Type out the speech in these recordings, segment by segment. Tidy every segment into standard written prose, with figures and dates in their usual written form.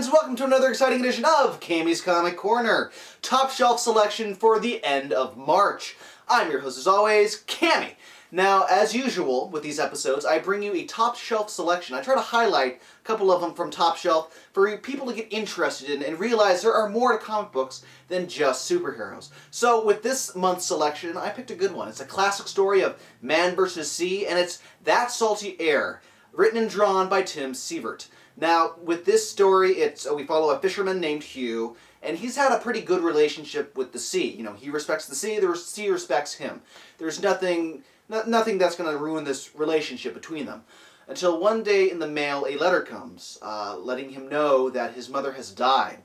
fans, welcome to another exciting edition of Cammy's Comic Corner, top shelf selection for the end of March. I'm your host as always, Cammy. Now, as usual with these episodes, I bring you a top shelf selection. I try to highlight a couple of them from top shelf for people to get interested in and realize there are more to comic books than just superheroes. So with this month's selection, I picked a good one. It's a classic story of man versus sea, and it's That Salty Air, written and drawn by Tim Sievert. Now, with this story, we follow a fisherman named Hugh, and he's had a pretty good relationship with the sea. You know, he respects the sea respects him. There's nothing that's going to ruin this relationship between them. Until one day in the mail, a letter comes, letting him know that his mother has died.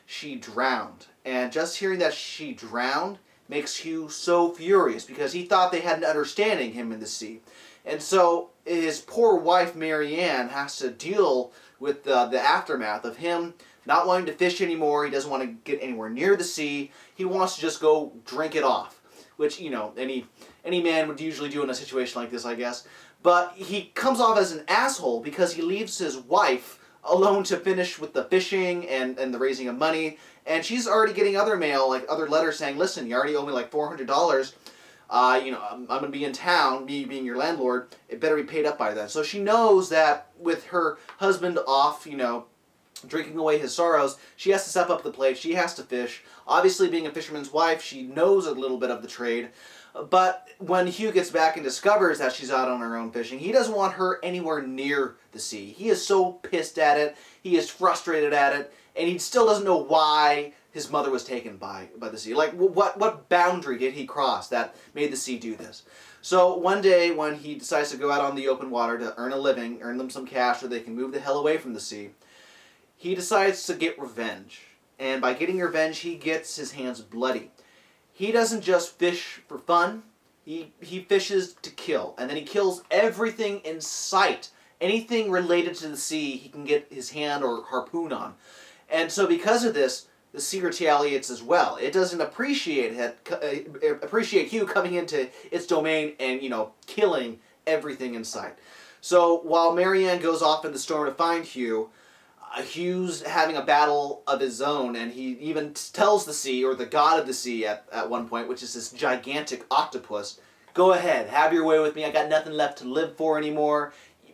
She drowned. And just hearing that she drowned makes Hugh so furious, because he thought they had an understanding, him and the sea. And so his poor wife, Marianne, has to deal with the aftermath of him not wanting to fish anymore. He doesn't want to get anywhere near the sea. He wants to just go drink it off, which, you know, any man would usually do in a situation like this, I guess. But he comes off as an asshole because he leaves his wife alone to finish with the fishing and the raising of money. And she's already getting other mail, like other letters saying, listen, you already owe me like $400. I'm going to be in town, me being your landlord, it better be paid up by then. So she knows that with her husband off, drinking away his sorrows, she has to step up to the plate, she has to fish. Obviously, being a fisherman's wife, she knows a little bit of the trade. But when Hugh gets back and discovers that she's out on her own fishing, he doesn't want her anywhere near the sea. He is so pissed at it, he is frustrated at it, and he still doesn't know why his mother was taken by the sea. Like, what boundary did he cross that made the sea do this? So one day when he decides to go out on the open water to earn a living, earn them some cash so they can move the hell away from the sea, he decides to get revenge. And by getting revenge, he gets his hands bloody. He doesn't just fish for fun, he fishes to kill. And then he kills everything in sight. Anything related to the sea he can get his hand or harpoon on. And so because of this, the sea retaliates as well. It doesn't appreciate Hugh coming into its domain and, killing everything in sight. So while Marianne goes off in the storm to find Hugh, Hugh's having a battle of his own, and he even tells the sea, or the god of the sea at one point, which is this gigantic octopus, go ahead, have your way with me, I got nothing left to live for anymore,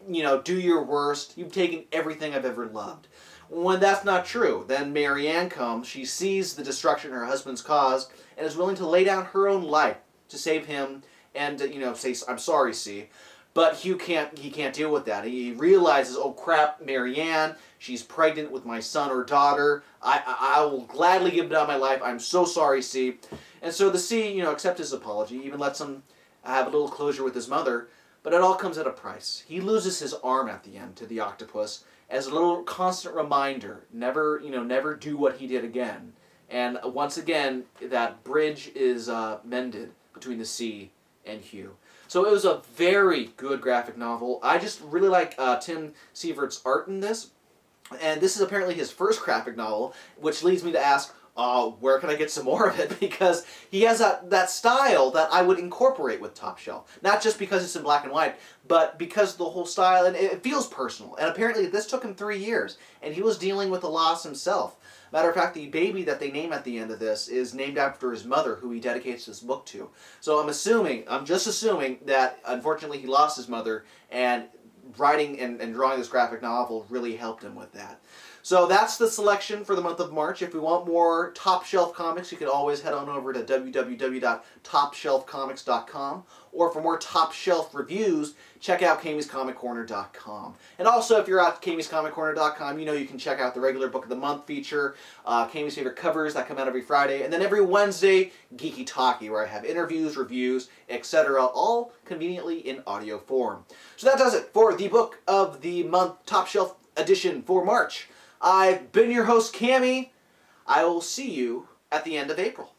do your worst, you've taken everything I've ever loved. When that's not true, then Marianne comes, she sees the destruction her husband's caused, and is willing to lay down her own life to save him, and say, I'm sorry, sea. But Hugh can't deal with that. He realizes, oh crap, Marianne, she's pregnant with my son or daughter. I will gladly give down my life. I'm so sorry, sea. And so the sea, accepts his apology, even lets him have a little closure with his mother. But it all comes at a price. He loses his arm at the end to the octopus as a little constant reminder, never do what he did again. And once again, that bridge is mended between the sea and Hugh. So it was a very good graphic novel. I just really like Tim Sievert's art in this. And this is apparently his first graphic novel, which leads me to ask, where can I get some more of it? Because he has that style that I would incorporate with Top Shelf. Not just because it's in black and white, but because the whole style, and it feels personal. And apparently this took him 3 years, and he was dealing with the loss himself. Matter of fact, the baby that they name at the end of this is named after his mother, who he dedicates this book to. So I'm just assuming that, unfortunately, he lost his mother, and writing and drawing this graphic novel really helped him with that. So that's the selection for the month of March. If we want more Top Shelf comics, you can always head on over to www.topshelfcomics.com. Or for more Top Shelf reviews, check out Cammy'sComicCorner.com. And also, if you're at Cammy'sComicCorner.com, you can check out the regular Book of the Month feature, Cammy's Favorite Covers that come out every Friday, and then every Wednesday, Geeky Talkie, where I have interviews, reviews, etc., all conveniently in audio form. So that does it for the Book of the Month Top Shelf edition for March. I've been your host, Cammy. I will see you at the end of April.